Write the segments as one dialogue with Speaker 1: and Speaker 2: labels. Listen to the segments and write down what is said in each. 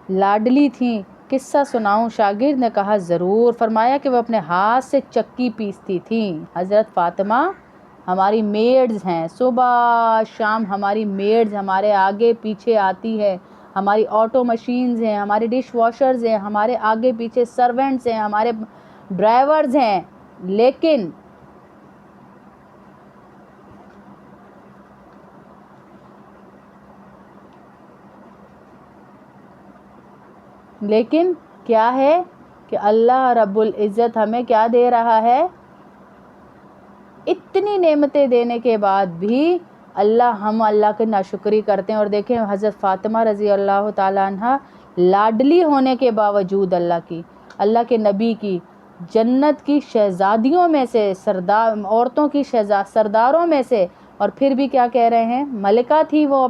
Speaker 1: لاڈلی تھیں، قصہ سناؤں؟ شاگرد نے کہا ضرور۔ فرمایا کہ وہ اپنے ہاتھ سے چکی پیستی تھیں۔ حضرت فاطمہ ہماری میڈز ہیں، صبح شام ہماری میڈز ہمارے آگے پیچھے آتی ہے، ہماری آٹو مشینز ہیں، ہمارے ڈش واشرز ہیں، ہمارے آگے پیچھے سرونٹس ہیں، ہمارے ڈرائیورز ہیں، لیکن کیا ہے کہ اللہ رب العزت ہمیں کیا دے رہا ہے؟ اتنی نعمتیں دینے کے بعد بھی ہم اللہ کے ناشکری کرتے ہیں۔ اور دیکھیں حضرت فاطمہ رضی اللہ تعالیٰ عنہ لاڈلی ہونے کے باوجود اللہ کے نبی کی جنت کی شہزادیوں میں سے، عورتوں کی سرداروں میں سے، اور پھر بھی کیا کہہ رہے ہیں؟ ملکہ تھی وہ،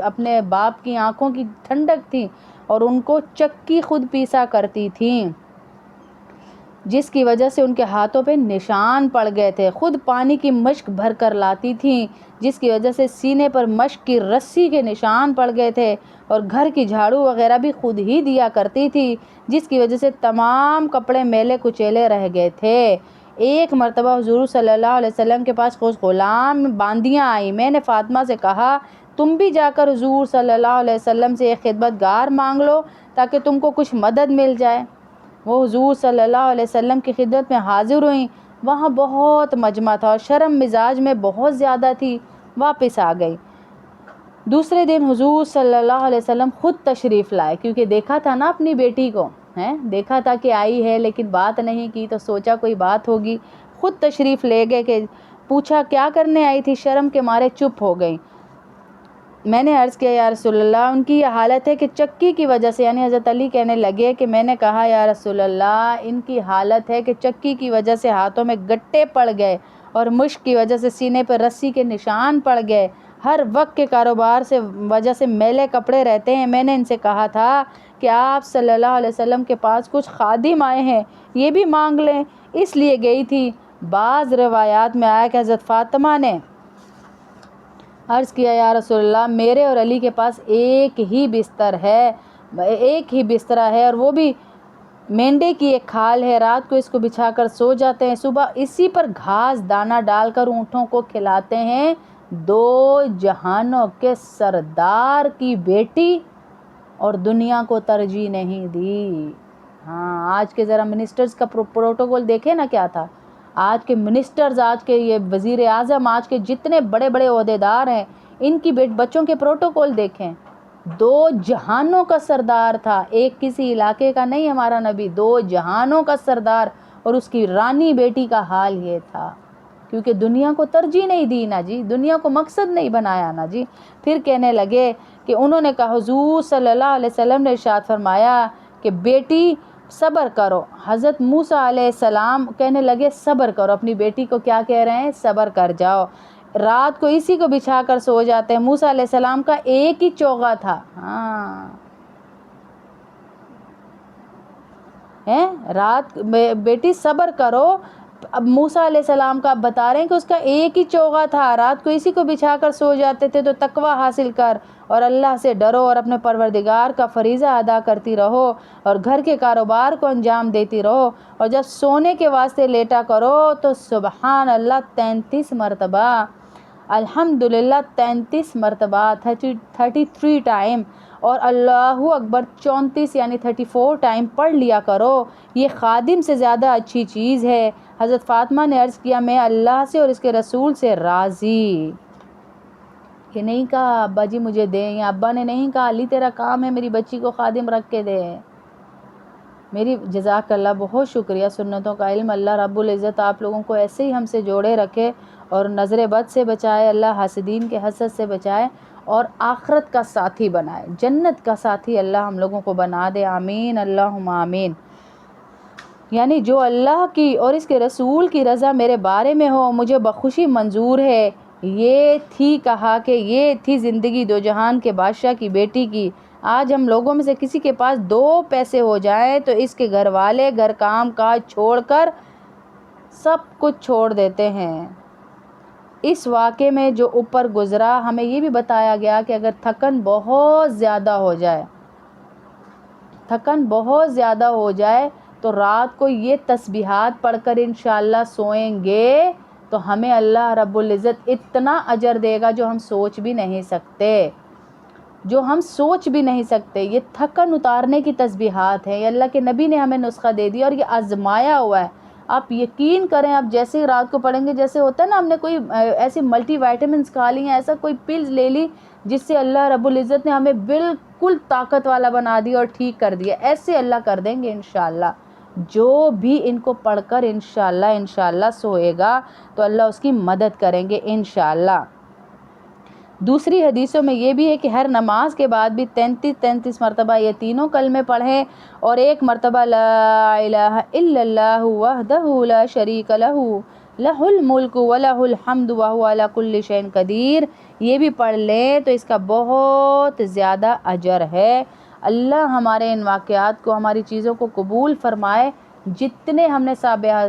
Speaker 1: اپنے باپ کی آنکھوں کی ٹھنڈک تھی، اور ان کو چکی خود پیسا کرتی تھیں، جس کی وجہ سے ان کے ہاتھوں پہ نشان پڑ گئے تھے۔ خود پانی کی مشک بھر کر لاتی تھیں، جس کی وجہ سے سینے پر مشک کی رسی کے نشان پڑ گئے تھے، اور گھر کی جھاڑو وغیرہ بھی خود ہی دیا کرتی تھی، جس کی وجہ سے تمام کپڑے میلے کچیلے رہ گئے تھے۔ ایک مرتبہ حضور صلی اللہ علیہ وسلم کے پاس غلام باندیاں آئیں۔ میں نے فاطمہ سے کہا تم بھی جا کر حضور صلی اللہ علیہ وسلم سے ایک خدمتگار مانگ لو تاکہ تم کو کچھ مدد مل جائے۔ وہ حضور صلی اللہ علیہ وسلم کی خدمت میں حاضر ہوئیں۔ وہاں بہت مجمع تھا اور شرم مزاج میں بہت زیادہ تھی، واپس آ گئی۔ دوسرے دن حضور صلی اللہ علیہ وسلم خود تشریف لائے، کیونکہ دیکھا تھا نا اپنی بیٹی کو، دیکھا تھا کہ آئی ہے لیکن بات نہیں کی، تو سوچا کوئی بات ہوگی، خود تشریف لے گئے۔ کہ پوچھا کیا کرنے آئی تھی؟ شرم کے مارے چپ ہو گئی۔ میں نے عرض کیا یا رسول اللہ ان کی یہ حالت ہے کہ چکی کی وجہ سے، یعنی حضرت علی کہنے لگے کہ میں نے کہا یا رسول اللہ ان کی حالت ہے کہ چکی کی وجہ سے ہاتھوں میں گٹے پڑ گئے، اور مشک کی وجہ سے سینے پر رسی کے نشان پڑ گئے، ہر وقت کے کاروبار سے وجہ سے میلے کپڑے رہتے ہیں۔ میں نے ان سے کہا تھا کہ آپ صلی اللہ علیہ وسلم کے پاس کچھ خادم آئے ہیں، یہ بھی مانگ لیں، اس لیے گئی تھی۔ بعض روایات میں آیا کہ حضرت فاطمہ نے عرض کیا یا رسول اللہ میرے اور علی کے پاس ایک ہی بستر ہے، اور وہ بھی مینڈے کی ایک کھال ہے، رات کو اس کو بچھا کر سو جاتے ہیں، صبح اسی پر گھاس دانہ ڈال کر اونٹوں کو کھلاتے ہیں۔ دو جہانوں کے سردار کی بیٹی، اور دنیا کو ترجیح نہیں دی۔ آج کے ذرا منسٹرز کا پروٹوکول دیکھیں نا کیا تھا۔ آج کے منسٹرز، آج کے یہ وزیر اعظم، آج کے جتنے بڑے بڑے عہدیدار ہیں، ان کی بچوں کے پروٹوکول دیکھیں۔ دو جہانوں کا سردار تھا، ایک کسی علاقے کا نہیں ہمارا نبی، دو جہانوں کا سردار، اور اس کی رانی بیٹی کا حال یہ تھا، کیونکہ دنیا کو ترجیح نہیں دی نا جی، دنیا کو مقصد نہیں بنایا نا جی۔ پھر کہنے لگے کہ انہوں نے کہا حضور صلی اللہ علیہ وسلم نے ارشاد فرمایا کہ بیٹی صبر کرو۔ حضرت موسیٰ علیہ السلام کہنے لگے صبر کرو، اپنی بیٹی کو کیا کہہ رہے ہیں؟ صبر کر جاؤ، رات کو اسی کو بچھا کر سو جاتے ہیں۔ موسیٰ علیہ السلام کا ایک ہی چوغا تھا، رات بیٹی صبر کرو۔ اب موسیٰ علیہ السلام کا بتا رہے ہیں کہ اس کا ایک ہی چوغا تھا، رات کو اسی کو بچھا کر سو جاتے تھے۔ تو تقوی حاصل کر اور اللہ سے ڈرو، اور اپنے پروردگار کا فریضہ ادا کرتی رہو، اور گھر کے کاروبار کو انجام دیتی رہو، اور جب سونے کے واسطے لیٹا کرو تو سبحان اللہ 33 مرتبہ، الحمدللہ 33 مرتبہ، 33 ٹائم، اور اللہ اکبر 34 یعنی 34 ٹائم پڑھ لیا کرو۔ یہ خادم سے زیادہ اچھی چیز ہے۔ حضرت فاطمہ نے عرض کیا میں اللہ سے اور اس کے رسول سے راضی۔ کہ نہیں کہا ابا جی مجھے دیں، یا ابا نے نہیں کہا علی تیرا کام ہے میری بچی کو خادم رکھ کے دے۔ میری جزاک اللہ، بہت شکریہ۔ سنتوں کا علم، اللہ رب العزت آپ لوگوں کو ایسے ہی ہم سے جوڑے رکھے، اور نظر بد سے بچائے، اللہ حاسدین کے حسد سے بچائے، اور آخرت کا ساتھی بنائے، جنت کا ساتھی اللہ ہم لوگوں کو بنا دے، آمین اللہم آمین۔ یعنی جو اللہ کی اور اس کے رسول کی رضا میرے بارے میں ہو، مجھے بخوشی منظور ہے۔ یہ تھی کہا کہ یہ تھی زندگی دو جہان کے بادشاہ کی بیٹی کی۔ آج ہم لوگوں میں سے کسی کے پاس 2 پیسے ہو جائیں تو اس کے گھر والے گھر کام کاج چھوڑ کر سب کچھ چھوڑ دیتے ہیں۔ اس واقعے میں جو اوپر گزرا، ہمیں یہ بھی بتایا گیا کہ اگر تھکن بہت زیادہ ہو جائے تھکن بہت زیادہ ہو جائے تو رات کو یہ تسبیحات پڑھ کر انشاءاللہ سوئیں گے تو ہمیں اللہ رب العزت اتنا اجر دے گا جو ہم سوچ بھی نہیں سکتے، جو ہم سوچ بھی نہیں سکتے۔ یہ تھکن اتارنے کی تسبیحات ہیں، یہ اللہ کے نبی نے ہمیں نسخہ دے دیا اور یہ آزمایا ہوا ہے۔ آپ یقین کریں، آپ جیسے ہی رات کو پڑھیں گے، جیسے ہوتا ہے نا ہم نے کوئی ایسی ملٹی وائٹامنس کھا لی ہیں، ایسا کوئی پلز لے لی جس سے اللہ رب العزت نے ہمیں بالکل طاقت والا بنا دیا اور ٹھیک کر دیا، ایسے اللہ کر دیں گے انشاءاللہ۔ جو بھی ان کو پڑھ کر انشاءاللہ سوئے گا تو اللہ اس کی مدد کریں گے انشاءاللہ۔ دوسری حدیثوں میں یہ بھی ہے کہ ہر نماز کے بعد بھی 33 مرتبہ یہ تینوں کلمے پڑھیں اور ایک مرتبہ لا الہ الا اللہ وحدہ لا شریک لہ لہ الملک ولہ الحمد وہو علی کل شیء قدیر، یہ بھی پڑھ لیں تو اس کا بہت زیادہ اجر ہے۔ اللہ ہمارے ان واقعات کو، ہماری چیزوں کو قبول فرمائے۔ جتنے ہم نے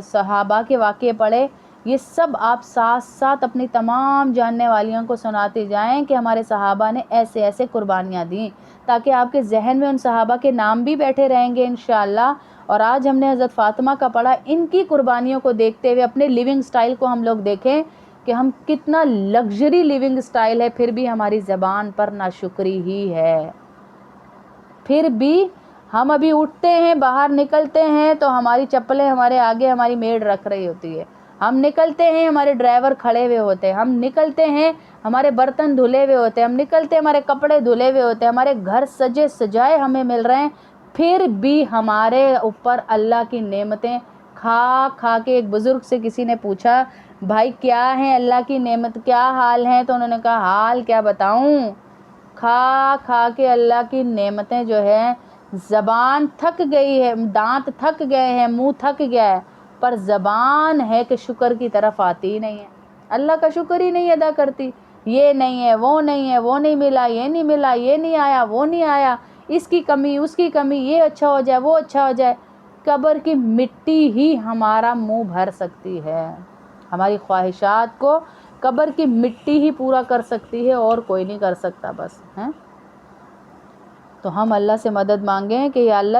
Speaker 1: صحابہ کے واقعے پڑھے، یہ سب آپ ساتھ ساتھ اپنی تمام جاننے والیوں کو سناتے جائیں کہ ہمارے صحابہ نے ایسے ایسے قربانیاں دیں، تاکہ آپ کے ذہن میں ان صحابہ کے نام بھی بیٹھے رہیں گے انشاءاللہ۔ اور آج ہم نے حضرت فاطمہ کا پڑھا، ان کی قربانیوں کو دیکھتے ہوئے اپنے لیونگ سٹائل کو ہم لوگ دیکھیں کہ ہم کتنا لگژری لیونگ سٹائل ہے، پھر بھی ہماری زبان پر ناشکری ہی ہے۔ پھر بھی ہم ابھی اٹھتے ہیں، باہر نکلتے ہیں تو ہماری چپلیں ہمارے آگے ہماری میڈ رکھ رہی ہوتی ہے، ہم نکلتے ہیں ہمارے ڈرائیور کھڑے ہوئے ہوتے ہیں، ہم نکلتے ہیں ہمارے برتن دھلے ہوئے ہوتے ہیں، ہم نکلتے ہیں ہمارے کپڑے دھلے ہوئے ہوتے ہیں، ہمارے گھر سجے سجائے ہمیں مل رہے ہیں، پھر بھی ہمارے اوپر اللہ کی نعمتیں کھا کھا کے۔ ایک بزرگ سے کسی نے پوچھا، بھائی کیا ہیں اللہ کی نعمت، کیا حال ہیں؟ تو انہوں نے کہا حال کیا بتاؤں، کھا کھا کے اللہ کی نعمتیں جو ہے، زبان تھک گئی ہے، دانت تھک گئے ہیں، منہ تھک گیا ہے، پر زبان ہے کہ شکر کی طرف آتی ہی نہیں ہے، اللہ کا شکر ہی نہیں ادا کرتی۔ یہ نہیں ہے، وہ نہیں ہے، وہ نہیں ملا، یہ نہیں ملا، یہ نہیں آیا، وہ نہیں آیا، اس کی کمی، اس کی کمی، یہ اچھا ہو جائے، وہ اچھا ہو جائے۔ قبر کی مٹی ہی ہمارا منہ بھر سکتی ہے، ہماری خواہشات کو قبر کی مٹی ہی پورا کر سکتی ہے، اور کوئی نہیں کر سکتا بس، ہیں؟ تو ہم اللہ سے مدد مانگیں کہ یا اللہ